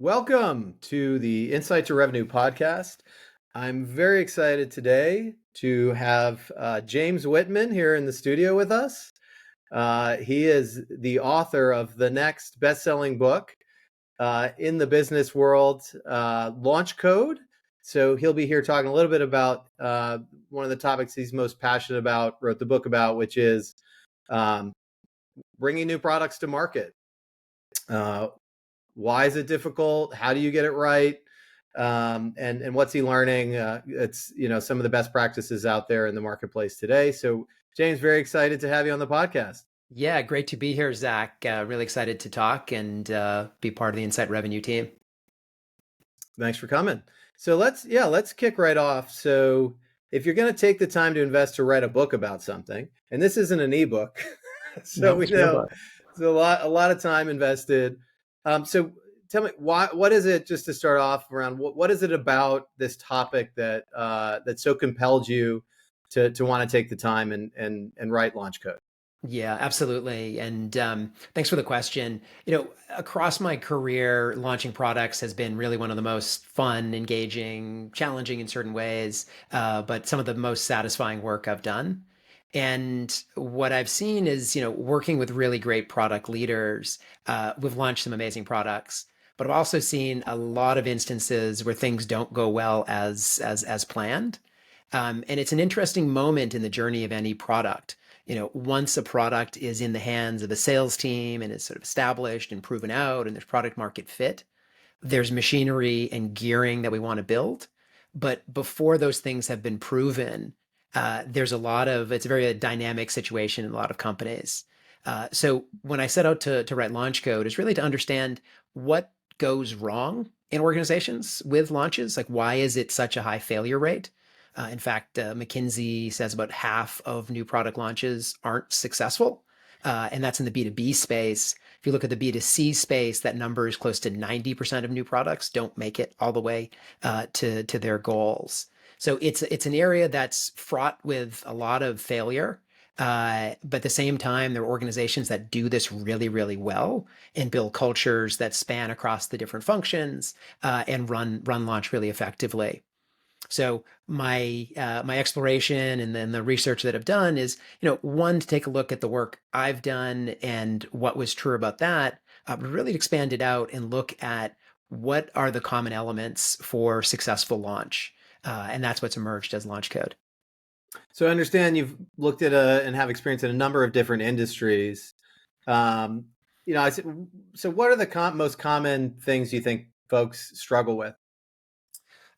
Welcome to the Insight to Revenue podcast. I'm very excited today to have James Whitman here in the studio with us. He is the author of the next best-selling book in the business world, Launch Code. So he'll be here talking a little bit about one of the topics he's most passionate about, wrote the book about, which is um, bringing new products to market. Why is it difficult? How do you get it right? And what's he learning? It's some of the best practices out there in the marketplace today. So James, very excited to have you on the podcast. Yeah, great to be here, Zach. Really excited to talk and be part of the Insight Revenue team. Thanks for coming. So let's kick right off. So if you're going to take the time to invest to write a book about something, and this isn't an ebook, so No, we sure, know but it's a lot of time invested. So tell me what is it, just to start off around, what is it about this topic that that so compelled you to want to take the time and write Launch Code? yeah, absolutely. And thanks for the question. Across my career, launching products has been really one of the most fun, engaging, challenging in certain ways, but some of the most satisfying work I've done. And what I've seen is, working with really great product leaders, we've launched some amazing products. But I've also seen a lot of instances where things don't go well as planned. And it's an interesting moment in the journey of any product. Once a product is in the hands of a sales team and is sort of established and proven out, and there's product market fit, there's machinery and gearing that we want to build. But before those things have been proven, there's it's a very dynamic situation in a lot of companies. So when I set out to write launch code, is really to understand what goes wrong in organizations with launches. Like, why is it such a high failure rate? In fact, McKinsey says about half of new product launches aren't successful. And that's in the B2B space. If you look at the B2C space, that number is close to 90% of new products don't make it all the way to their goals. So it's an area that's fraught with a lot of failure. But at the same time, there are organizations that do this really, really well and build cultures that span across the different functions and run launch really effectively. So my exploration and then the research that I've done is, one, to take a look at the work I've done and what was true about that, but really expand it out and look at what are the common elements for successful launch. And that's what's emerged as Launch Code. So I understand you've looked at and have experience in a number of different industries. Um, I said, so what are the most common things you think folks struggle with?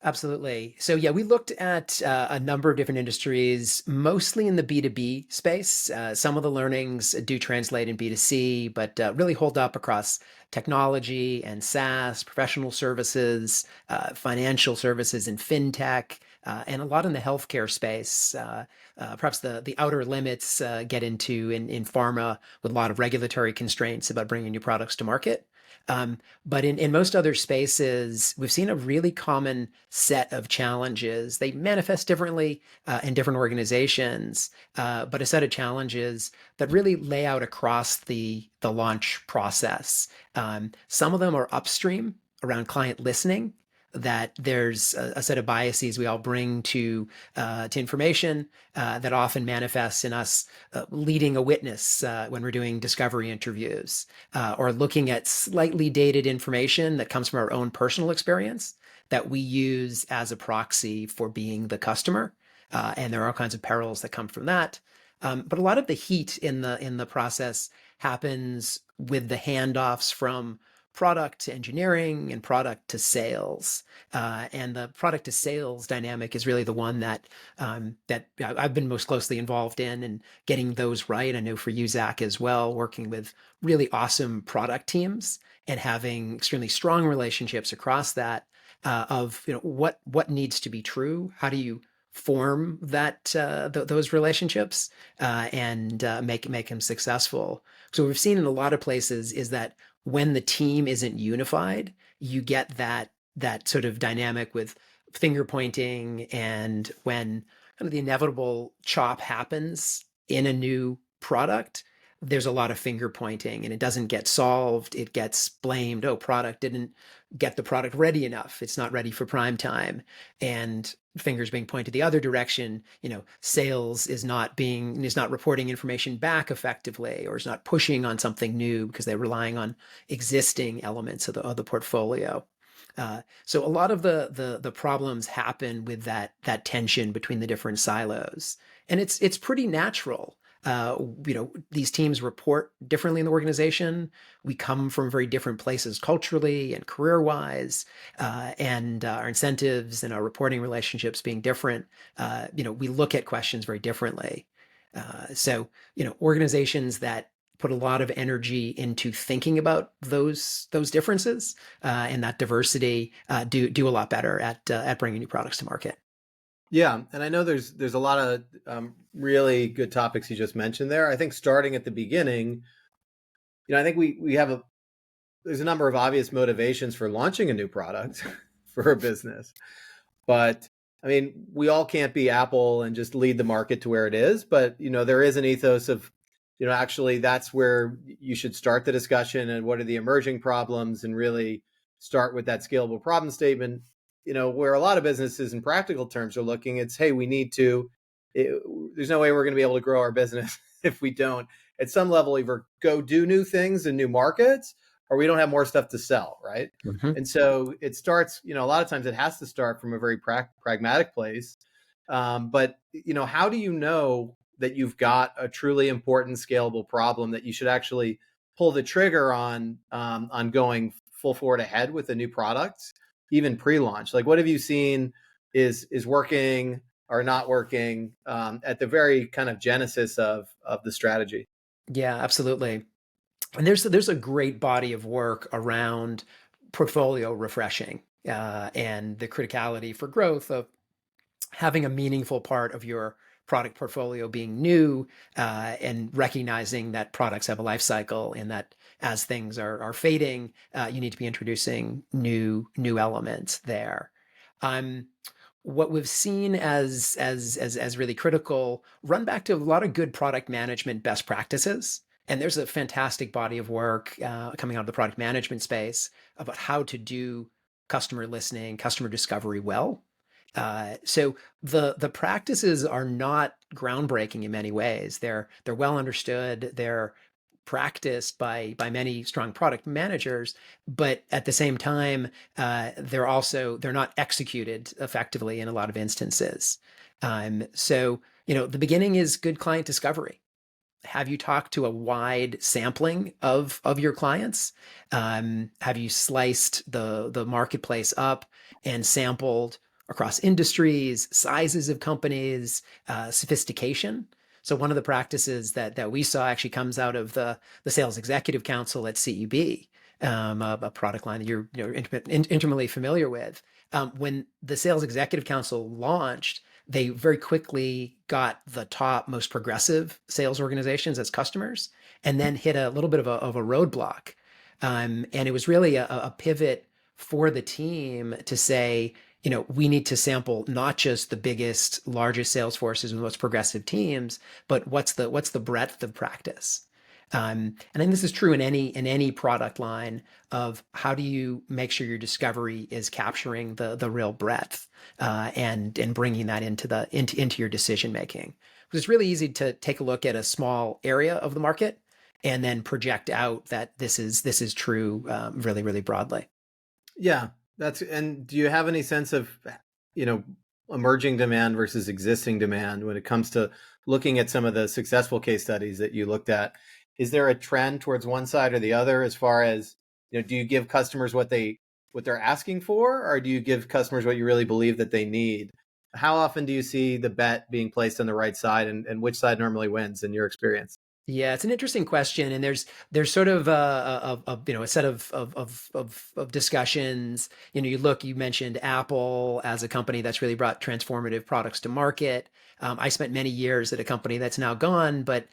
Absolutely. So yeah, we looked at a number of different industries, mostly in the B2B space. Some of the learnings do translate in B2C, but really hold up across technology and SaaS, professional services, financial services, and fintech, and a lot in the healthcare space. Perhaps the outer limits get into in pharma with a lot of regulatory constraints about bringing new products to market. But in most other spaces, we've seen a really common set of challenges. They manifest differently in different organizations, but a set of challenges that really lay out across the launch process. Some of them are upstream around client listening, that there's a set of biases we all bring to information that often manifests in us leading a witness when we're doing discovery interviews, or looking at slightly dated information that comes from our own personal experience that we use as a proxy for being the customer. And there are all kinds of perils that come from that. But a lot of the heat in the process happens with the handoffs from product to engineering and product to sales. And the product to sales dynamic is really the one that I've been most closely involved in, and getting those right. I know for you, Zach, as well, working with really awesome product teams and having extremely strong relationships across that, of what needs to be true. How do you form those relationships and make them successful? So what we've seen in a lot of places is that when the team isn't unified, you get that sort of dynamic with finger pointing, and when kind of the inevitable chop happens in a new product, there's a lot of finger pointing and it doesn't get solved. It gets blamed. Oh, product didn't get the product ready enough. It's not ready for prime time. And fingers being pointed the other direction, sales is not reporting information back effectively, or is not pushing on something new because they're relying on existing elements of the portfolio. So a lot of the problems happen with that tension between the different silos, and it's pretty natural. These teams report differently in the organization. We come from very different places culturally and career-wise, and our incentives and our reporting relationships being different. We look at questions very differently. So organizations that put a lot of energy into thinking about those differences and that diversity do a lot better at bringing new products to market. Yeah, and I know there's a lot of really good topics you just mentioned there. I think starting at the beginning, I think we have there's a number of obvious motivations for launching a new product for a business. But I mean, we all can't be Apple and just lead the market to where it is. But there is an ethos of, actually that's where you should start the discussion and what are the emerging problems, and really start with that scalable problem statement. Where a lot of businesses in practical terms are looking, it's, hey, we need to. There's no way we're going to be able to grow our business if we don't, at some level, either go do new things in new markets, or we don't have more stuff to sell, right? Mhm. And so it starts, a lot of times it has to start from a very pragmatic place. But, how do you know that you've got a truly important scalable problem that you should actually pull the trigger on going full forward ahead with a new product, even pre-launch? Like, what have you seen is working or not working at the very kind of genesis of the strategy? Yeah, absolutely. And there's a great body of work around portfolio refreshing and the criticality for growth of having a meaningful part of your product portfolio being new, and recognizing that products have a life cycle, and that as things are fading, you need to be introducing new elements there. Um, what we've seen as really critical run back to a lot of good product management best practices. And there's a fantastic body of work coming out of the product management space about how to do customer listening, customer discovery well. So the practices are not groundbreaking in many ways. They're well understood. They're practiced by many strong product managers, but at the same time, they're not executed effectively in a lot of instances. So the beginning is good client discovery. Have you talked to a wide sampling of your clients? Have you sliced the marketplace up and sampled across industries, sizes of companies, sophistication? So one of the practices that we saw actually comes out of the Sales Executive Council at CEB, a product line that you're intimately familiar with. When the Sales Executive Council launched, they very quickly got the top most progressive sales organizations as customers, and then hit a little bit of a roadblock. And it was really a pivot for the team to say, we need to sample not just the biggest, largest sales forces and most progressive teams, but what's the breadth of practice. And then this is true in any product line of how do you make sure your discovery is capturing the real breadth, and bringing that into your decision making. Because it's really easy to take a look at a small area of the market and then project out that this is true, really, really broadly. Yeah, and do you have any sense of, you know, emerging demand versus existing demand when it comes to looking at some of the successful case studies that you looked at? Is there a trend towards one side or the other as far as, do you give customers what they're asking for, or do you give customers what you really believe that they need? How often do you see the bet being placed on the right side, and which side normally wins in your experience? Yeah, it's an interesting question, and there's sort of a set of discussions. You mentioned Apple as a company that's really brought transformative products to market. I spent many years at a company that's now gone, but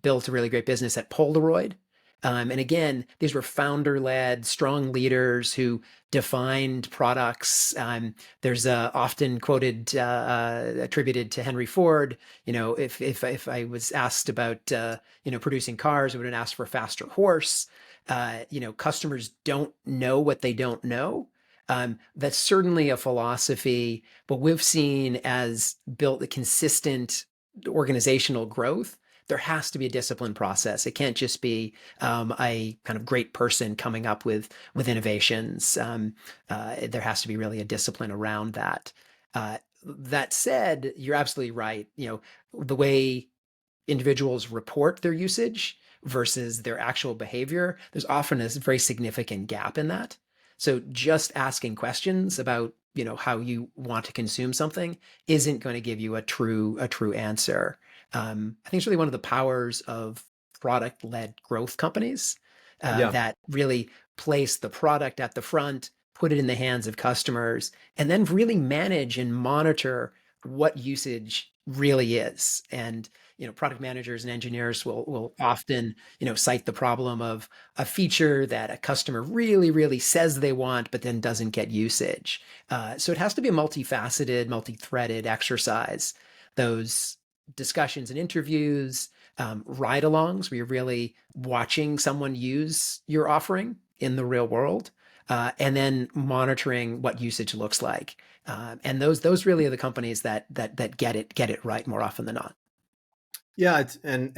built a really great business at Polaroid. And again, these were founder-led, strong leaders who defined products. There's a often quoted, attributed to Henry Ford. If I was asked about producing cars, I would have asked for a faster horse. Customers don't know what they don't know. That's certainly a philosophy, but we've seen as built a consistent organizational growth. There has to be a disciplined process. It can't just be a kind of great person coming up with innovations. There has to be really a discipline around that. That said, you're absolutely right. The way individuals report their usage versus their actual behavior, there's often a very significant gap in that. So just asking questions about how you want to consume something isn't going to give you a true answer. I think it's really one of the powers of product-led growth companies Yeah. that really place the product at the front, put it in the hands of customers, and then really manage and monitor what usage really is. And product managers and engineers will often cite the problem of a feature that a customer really really says they want but then doesn't get usage. So it has to be a multifaceted, multi-threaded exercise. Those discussions and interviews, ride-alongs where you're really watching someone use your offering in the real world, and then monitoring what usage looks like. And those really are the companies that get it right more often than not. Yeah, it's and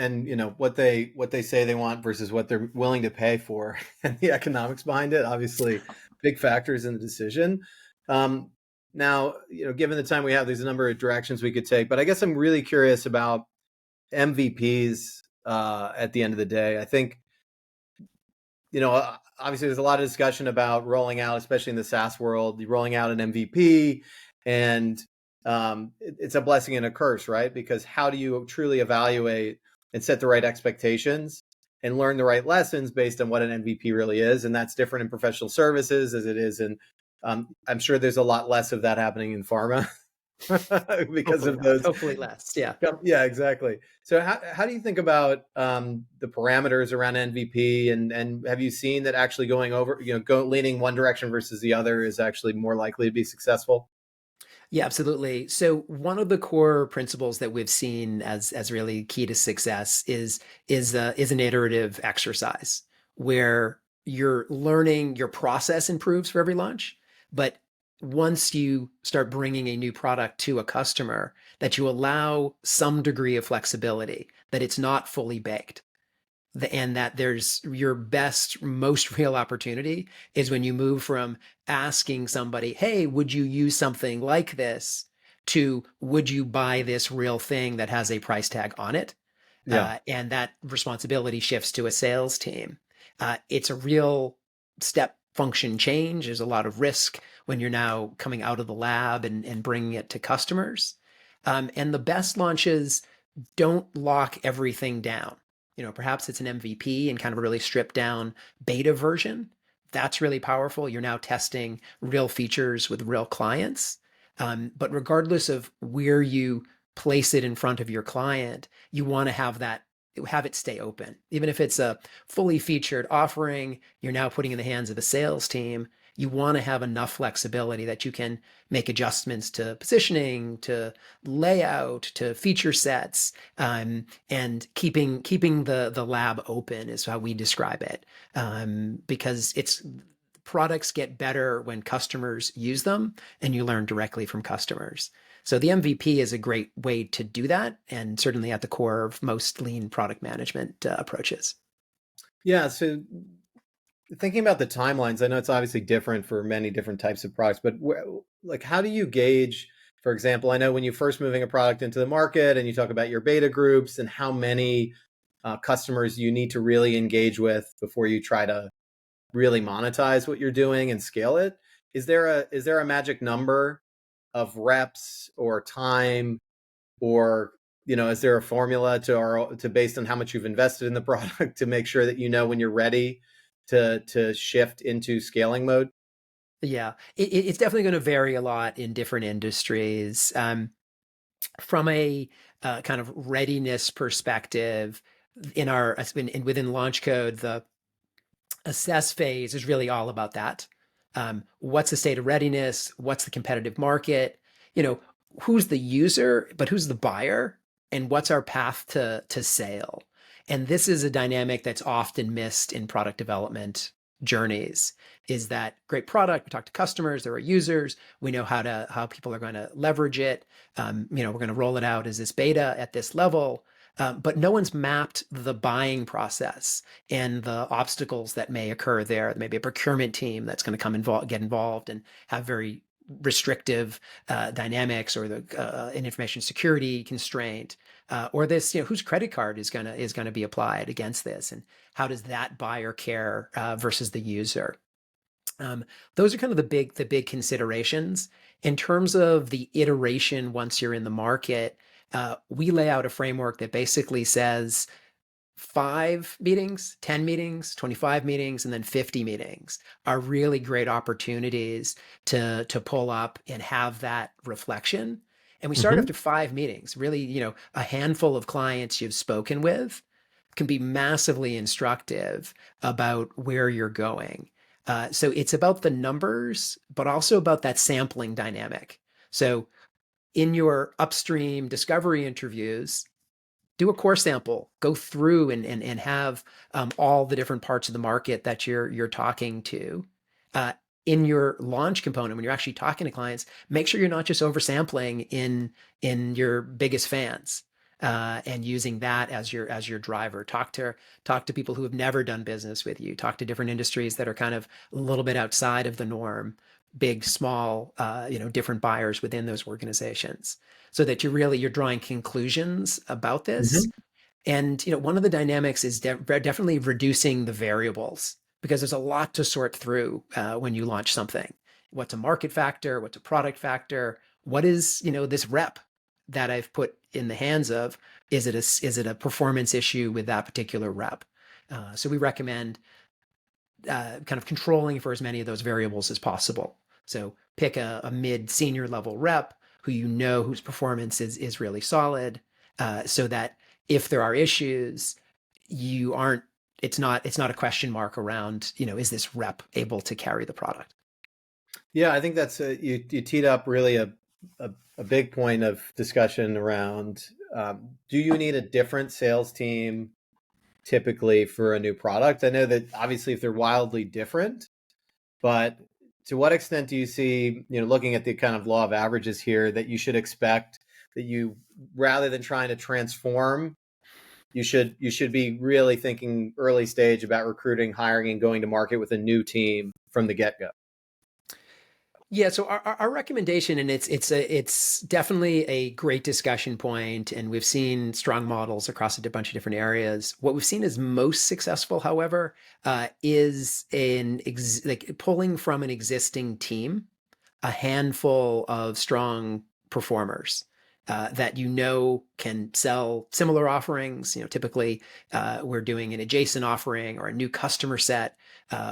what they say they want versus what they're willing to pay for and the economics behind it, obviously big factors in the decision. Um, Now, given the time we have, there's a number of directions we could take, but I guess I'm really curious about MVPs at the end of the day. I think obviously there's a lot of discussion about rolling out, especially in the SaaS world, rolling out an MVP, and it's a blessing and a curse, right? Because how do you truly evaluate and set the right expectations and learn the right lessons based on what an MVP really is? And that's different in professional services as it is in. I'm sure there's a lot less of that happening in pharma because Hopefully of not. those. Hopefully less. Yeah. Yeah, exactly. So how do you think about the parameters around MVP, and have you seen that actually going over, leaning one direction versus the other is actually more likely to be successful? Yeah, absolutely. So one of the core principles that we've seen as really key to success is an iterative exercise where you're learning, your process improves for every launch, but once you start bringing a new product to a customer, that you allow some degree of flexibility, that it's not fully baked. And that there's your best, most real opportunity is when you move from asking somebody, hey, would you use something like this, to would you buy this real thing that has a price tag on it? Yeah. And that responsibility shifts to a sales team. It's a real step function change. There's a lot of risk when you're now coming out of the lab and bringing it to customers. And the best launches don't lock everything down. Perhaps it's an MVP and kind of a really stripped down beta version. That's really powerful. You're now testing real features with real clients. But regardless of where you place it in front of your client, you want to have it stay open. Even if it's a fully featured offering, you're now putting in the hands of a sales team. You want to have enough flexibility that you can make adjustments to positioning, to layout, to feature sets, and keeping the lab open is how we describe it, because it's products get better when customers use them and you learn directly from customers. So the MVP is a great way to do that, and certainly at the core of most lean product management approaches. Yeah. So thinking about the timelines, I know it's obviously different for many different types of products, but like, how do you gauge, for example, I know when you're first moving a product into the market and you talk about your beta groups and how many customers you need to really engage with before you try to really monetize what you're doing and scale it. Is there a magic number of reps or time, or is there a formula to based on how much you've invested in the product to make sure that when you're ready to shift into scaling mode? Yeah, it's definitely going to vary a lot in different industries. From a kind of readiness perspective, within launch code, the Assess phase is really all about that. What's the state of readiness? What's the competitive market? You know, who's the user, but who's the buyer? And what's our path to sale? And this is a dynamic that's often missed in product development journeys, is that great product, we talk to customers, there are users, we know how people are going to leverage it. We're going to roll it out as this beta at this level. But no one's mapped the buying process and the obstacles that may occur there. Maybe a procurement team that's going to get involved and have very restrictive dynamics, or an information security constraint, or this, whose credit card is gonna be applied against this, and how does that buyer care versus the user? Um, those are kind of the big considerations. In terms of the iteration once you're in the market, we lay out a framework that basically says 5 meetings, 10 meetings, 25 meetings, and then 50 meetings are really great opportunities to pull up and have that reflection. And we start Hmm. after 5 meetings. Really, a handful of clients you've spoken with can be massively instructive about where you're going. So it's about the numbers, but also about that sampling dynamic. So in your upstream discovery interviews, do a core sample, go through and have all the different parts of the market that you're talking to. Uh, in your launch component, when you're actually talking to clients, make sure you're not just oversampling in your biggest fans, and using that as your driver. Talk to people who have never done business with you. Talk to different industries that are kind of a little bit outside of the norm. Big, small, different buyers within those organizations, so that you're drawing conclusions about this. Hmm. And one of the dynamics is definitely reducing the variables, because there's a lot to sort through when you launch something. What's a market factor? What's a product factor? What is this rep that I've put in the hands of? Is it a performance issue with that particular rep? So we recommend kind of controlling for as many of those variables as possible. So pick a mid senior level rep whose performance is really solid, so that if there are issues, you aren't it's not a question mark around, is this rep able to carry the product? Yeah, I think that's you teed up really a big point of discussion around, do you need a different sales team typically for a new product? I know that obviously if they're wildly different, but to what extent do you see, looking at the kind of law of averages here, that you should expect that you, rather than trying to transform, you should be really thinking early stage about recruiting, hiring, and going to market with a new team from the get go? Yeah, so our recommendation, and it's definitely a great discussion point, and we've seen strong models across a bunch of different areas. What we've seen is most successful, however, is like pulling from an existing team a handful of strong performers that can sell similar offerings. Typically we're doing an adjacent offering or a new customer set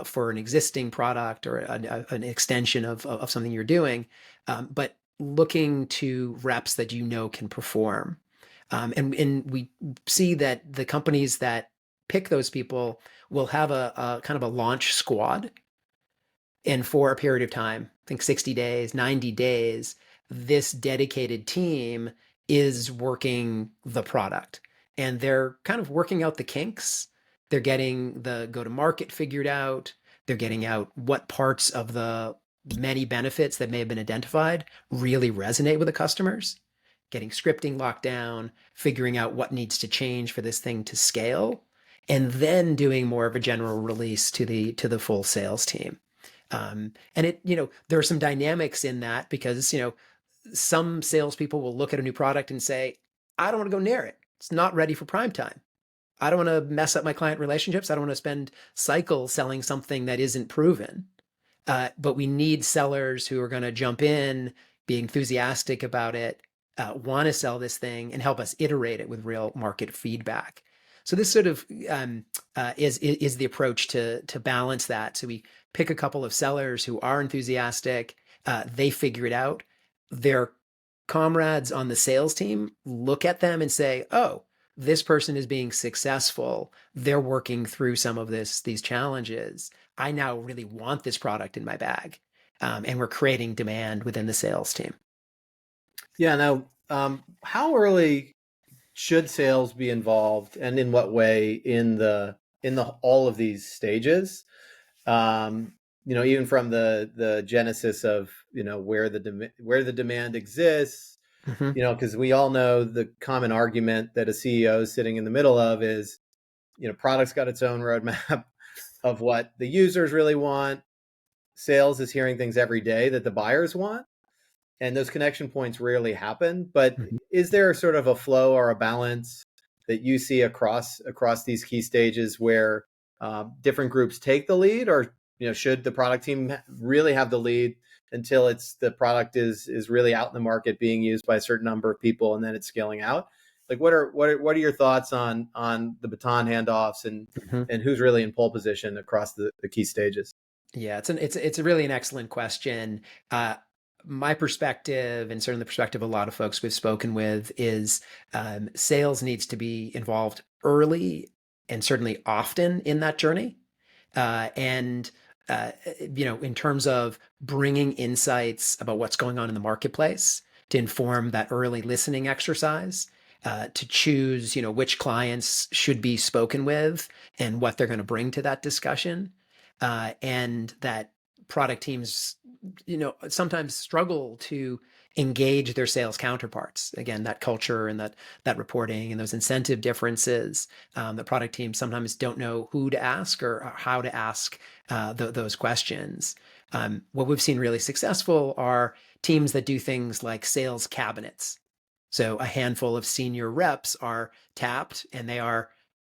for an existing product, or an extension of something you're doing, but looking to reps that can perform. And we see that the companies that pick those people will have a kind of a launch squad, and for a period of time, I think 60 days, 90 days, this dedicated team is working the product, and they're kind of working out the kinks. They're getting the go to market figured out. They're getting out what parts of the many benefits that may have been identified really resonate with the customers, getting scripting locked down, figuring out what needs to change for this thing to scale, and then doing more of a general release to the full sales team. And there are some dynamics in that, because, some salespeople will look at a new product and say, I don't want to go near it. It's not ready for prime time. I don't want to mess up my client relationships. I don't want to spend cycles selling something that isn't proven. But we need sellers who are going to jump in, be enthusiastic about it, want to sell this thing, and help us iterate it with real market feedback. So this sort of is the approach to balance that. So we pick a couple of sellers who are enthusiastic. They figure it out. Their comrades on the sales team look at them and say, "Oh, this person is being successful. They're working through some of these challenges. I now really want this product in my bag. And we're creating demand within the sales team. Yeah. Now, how early should sales be involved, and in what way in the all of these stages? Um, even from the genesis of where the demand exists. Mm-hmm. Because we all know the common argument that a CEO is sitting in the middle of is, product's got its own roadmap of what the users really want. Sales is hearing things every day that the buyers want, and those connection points rarely happen. But Mm-hmm. is there sort of a flow or a balance that you see across these key stages where different groups take the lead, or should the product team really have the lead until the product is really out in the market being used by a certain number of people, and then it's scaling out? Like, what are your thoughts on the baton handoffs, Mm-hmm. and who's really in pole position across the key stages? Yeah, it's a really an excellent question. Uh, my perspective, and certainly the perspective of a lot of folks we've spoken with, is sales needs to be involved early and certainly often in that journey. And in terms of bringing insights about what's going on in the marketplace to inform that early listening exercise, to choose, which clients should be spoken with and what they're going to bring to that discussion, and that product teams, sometimes struggle to engage their sales counterparts. Again, that culture and that reporting and those incentive differences. The product teams sometimes don't know who to ask or how to ask those questions. What we've seen really successful are teams that do things like sales cabinets. So a handful of senior reps are tapped and they are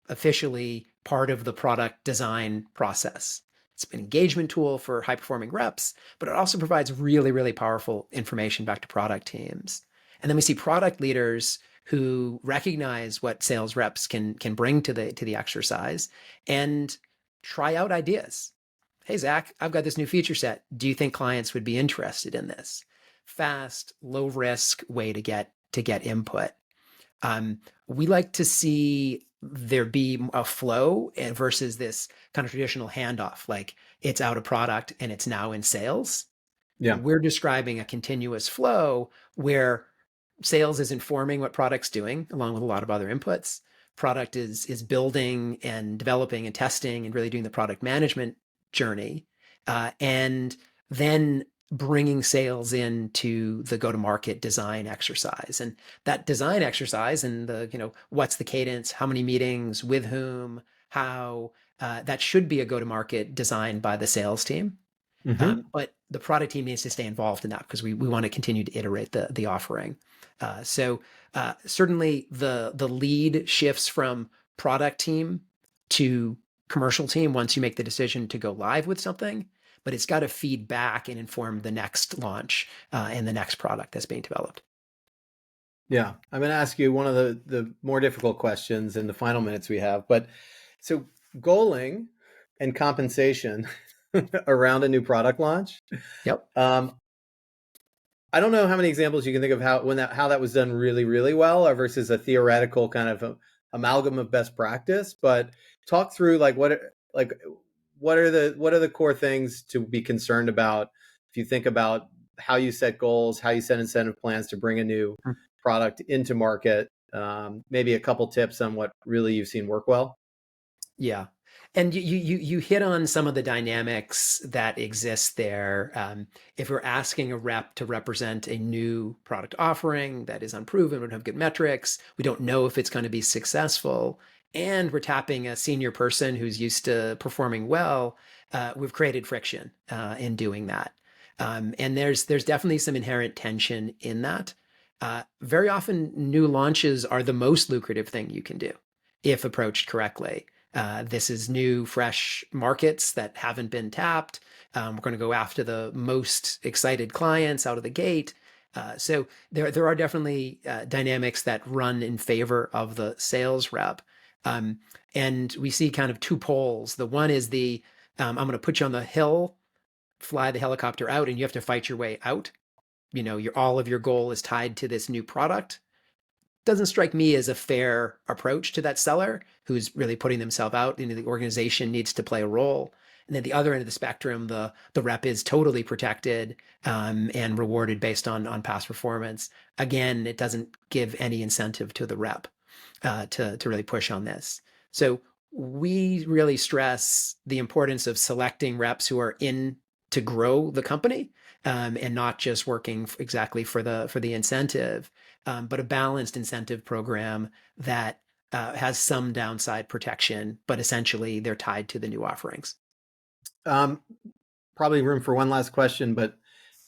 officially part of the product design process. It's an engagement tool for high performing reps, but it also provides really, really powerful information back to product teams. And then we see product leaders who recognize what sales reps can bring to the exercise and try out ideas. Hey, Zach, I've got this new feature set. Do you think clients would be interested in this? Fast, low risk way to get input. We like to see there be a flow versus this kind of traditional handoff, like it's out of product and it's now in sales. Yeah. We're describing a continuous flow where sales is informing what product's doing, along with a lot of other inputs. Product is building and developing and testing and really doing the product management journey, and then bringing sales into the go-to-market design exercise. And that design exercise and what's the cadence, how many meetings, with whom, how, that should be a go-to-market designed by the sales team. Mm-hmm. But the product team needs to stay involved in that because we want to continue to iterate the offering. So certainly the lead shifts from product team to commercial team once you make the decision to go live with something, but it's got to feed back and inform the next launch and the next product that's being developed. Yeah, I'm going to ask you one of the more difficult questions in the final minutes we have. But so, goaling and compensation around a new product launch. Yep. Um, I don't know how many examples you can think of how that was done really, really well, or versus a theoretical kind of amalgam of best practice. But talk through like what are the core things to be concerned about if you think about how you set goals, how you set incentive plans to bring a new product into market. Maybe a couple tips on what really you've seen work well. Yeah. And you hit on some of the dynamics that exist there. If we're asking a rep to represent a new product offering that is unproven, we don't have good metrics, we don't know if it's going to be successful, and we're tapping a senior person who's used to performing well, we've created friction in doing that. And there's definitely some inherent tension in that. Very often, new launches are the most lucrative thing you can do if approached correctly. This is new, fresh markets that haven't been tapped. We're going to go after the most excited clients out of the gate. So there are definitely dynamics that run in favor of the sales rep. And we see kind of two poles. The one is I'm going to put you on the hill, fly the helicopter out, and you have to fight your way out. All of your goal is tied to this new product. doesn't strike me as a fair approach to that seller who's really putting themselves out. The organization needs to play a role. And then the other end of the spectrum, the rep is totally protected and rewarded based on past performance. Again, it doesn't give any incentive to the rep to really push on this. So we really stress the importance of selecting reps who are in to grow the company and not just working exactly for the incentive, but a balanced incentive program that has some downside protection, but essentially they're tied to the new offerings. Um, Probably room for one last question, but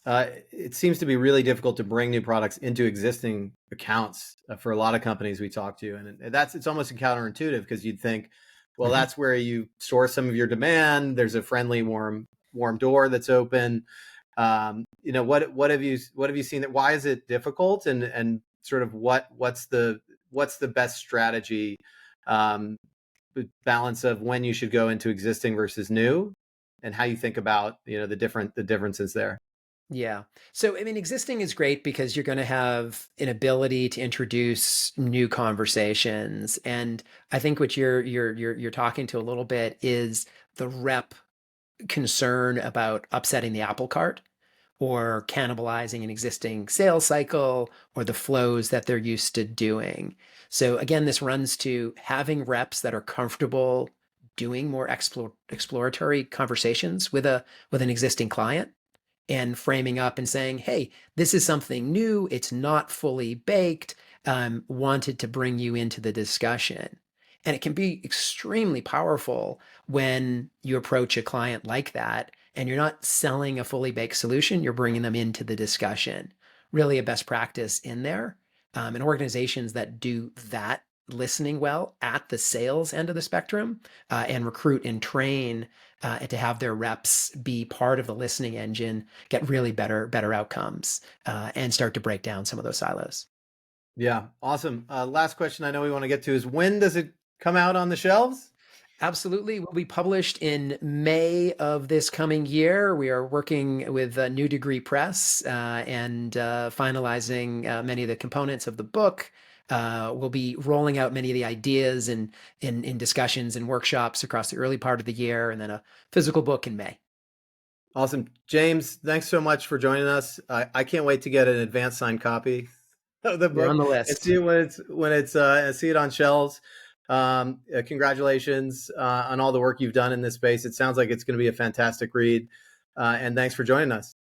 it seems to be really difficult to bring new products into existing accounts for a lot of companies we talk to, and it's almost counterintuitive because you'd think, well, Mhm. that's where you source some of your demand. There's a friendly, warm door that's open. What have you seen that? Why is it difficult? And sort of what's the best strategy, um, balance of when you should go into existing versus new, and how you think about the differences there. Yeah. So, I mean, existing is great because you're going to have an ability to introduce new conversations. And I think what you're talking to a little bit is the rep concern about upsetting the apple cart or cannibalizing an existing sales cycle or the flows that they're used to doing. So again, this runs to having reps that are comfortable doing more exploratory conversations with an existing client and framing up and saying, hey, this is something new. It's not fully baked. Wanted to bring you into the discussion. And it can be extremely powerful when you approach a client like that and you're not selling a fully baked solution, you're bringing them into the discussion. Really a best practice in there. And organizations that do that listening well at the sales end of the spectrum and recruit and train and to have their reps be part of the listening engine, get really better outcomes, and start to break down some of those silos. Yeah, awesome. Last question I know we want to get to is, when does it come out on the shelves? Absolutely. Will be published in May of this coming year. We are working with New Degree Press and finalizing many of the components of the book. We'll be rolling out many of the ideas and in discussions and workshops across the early part of the year, and then a physical book in May. Awesome. James, thanks so much for joining us. I can't wait to get an advanced signed copy of the You're on book the and list. see it when it's see it on shelves. Congratulations on all the work you've done in this space. It sounds like it's going to be a fantastic read. And thanks for joining us.